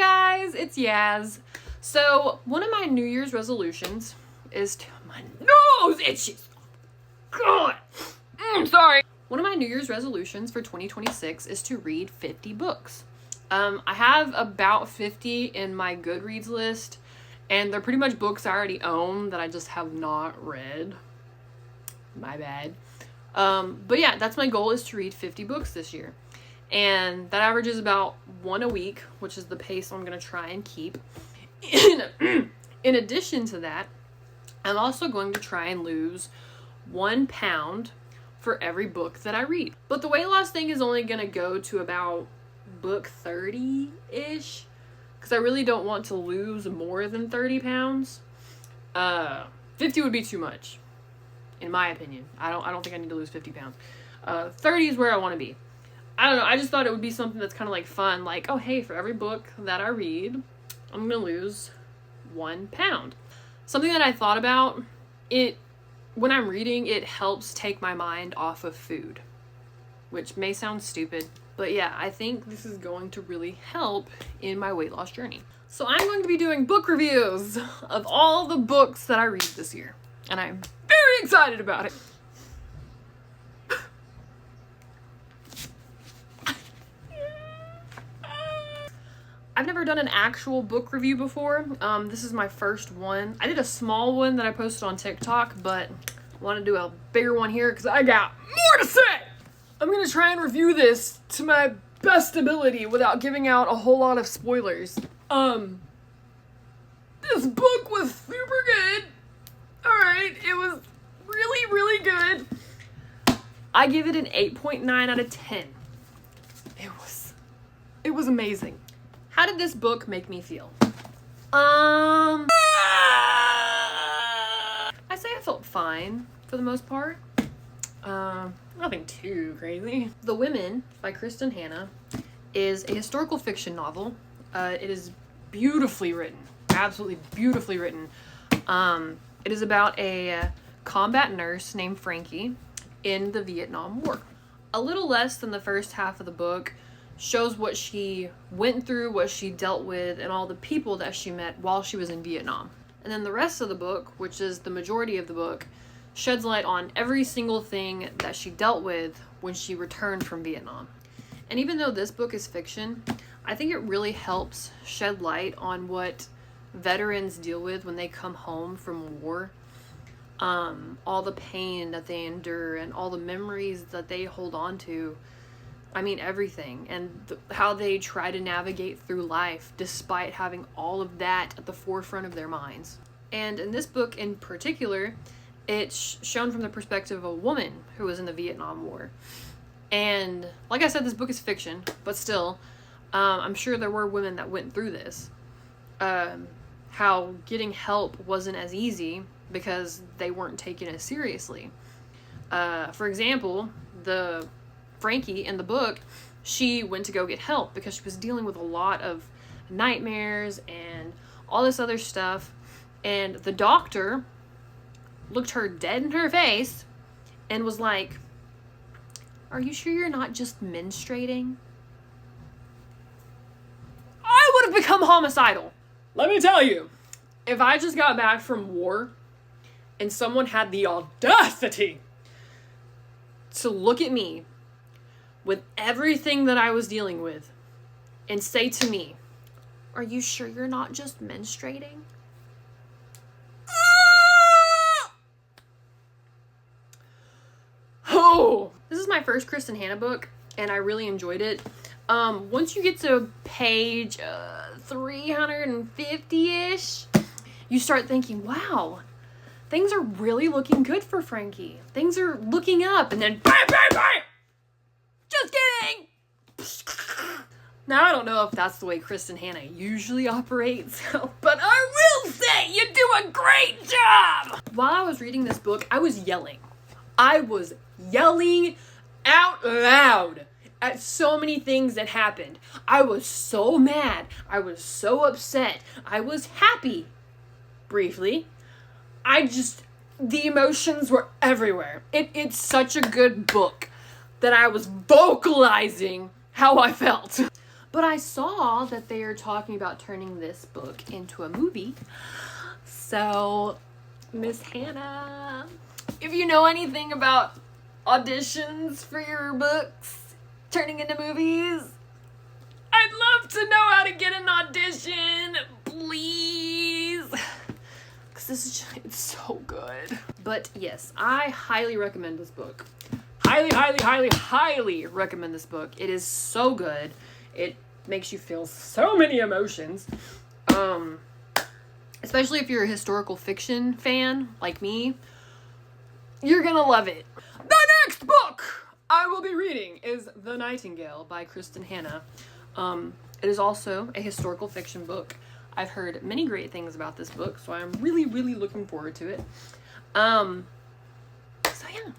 guys, it's Yaz. So one of my New Year's resolutions is to, my nose itches. God, sorry. One of my New Year's resolutions for 2026 is to read 50 books. I have about 50 in my Goodreads list, and they're pretty much books I already own that I just have not read. My bad. But yeah, that's my goal, is to read 50 books this year. And that averages about one a week, which is the pace I'm going to try and keep. In addition to that, I'm also going to try and lose 1 pound for every book that I read. But the weight loss thing is only going to go to about book 30-ish, because I really don't want to lose more than 30 pounds. 50 would be too much, in my opinion. I don't think I need to lose 50 pounds. 30 is where I want to be. I don't know, I just thought it would be something that's kind of like fun, like, oh hey, for every book that I read, I'm gonna lose 1 pound. Something that I thought about, when I'm reading, it helps take my mind off of food, which may sound stupid, but yeah, I think this is going to really help in my weight loss journey. So I'm going to be doing book reviews of all the books that I read this year, and I'm very excited about it. I've never done an actual book review before. This is my first one. I did a small one that I posted on TikTok, but I want to do a bigger one here because I got more to say. I'm going to try and review this to my best ability without giving out a whole lot of spoilers. This book was super good. Alright, it was really, really good. I give it an 8.9 out of 10. It was amazing. How did this book make me feel? I say I felt fine for the most part. Nothing too crazy. The Women by Kristin Hannah is a historical fiction novel. It is beautifully written, absolutely beautifully written. It is about a combat nurse named Frankie in the Vietnam War. A little less than the first half of the book shows what she went through, what she dealt with, and all the people that she met while she was in Vietnam. And then the rest of the book, which is the majority of the book, sheds light on every single thing that she dealt with when she returned from Vietnam. And even though this book is fiction, I think it really helps shed light on what veterans deal with when they come home from war. All the pain that they endure and all the memories that they hold on to. I mean, everything, and how they try to navigate through life despite having all of that at the forefront of their minds. And in this book in particular, it's shown from the perspective of a woman who was in the Vietnam War. And like I said, this book is fiction, but still, I'm sure there were women that went through this. How getting help wasn't as easy because they weren't taken as seriously. For example, Frankie in the book, she went to go get help because she was dealing with a lot of nightmares and all this other stuff. And the doctor looked her dead in her face and was like, "Are you sure you're not just menstruating?" I would have become homicidal. Let me tell you, if I just got back from war and someone had the audacity to look at me with everything that I was dealing with and say to me, "Are you sure you're not just menstruating?" Oh, this is my first Kristin Hannah book, and I really enjoyed it. Once you get to page 350-ish, you start thinking, wow, things are really looking good for Frankie. Things are looking up, and then bang, bang, bang! Just kidding! Now, I don't know if that's the way Kristin Hannah usually operates, but I will say you do a great job! While I was reading this book, I was yelling. I was yelling out loud at so many things that happened. I was so mad. I was so upset. I was happy. Briefly. The emotions were everywhere. It's such a good book that I was vocalizing how I felt. But I saw that they are talking about turning this book into a movie. So, Miss Hannah, if you know anything about auditions for your books turning into movies, I'd love to know how to get an audition, please. Because it's so good. But yes, I highly recommend this book. Highly recommend this book. It is so good. It makes you feel so many emotions. Especially if you're a historical fiction fan like me, you're gonna love it. The next book I will be reading is The Nightingale by Kristin Hannah. It is also a historical fiction book. I've heard many great things about this book, so I'm really looking forward to it. So yeah.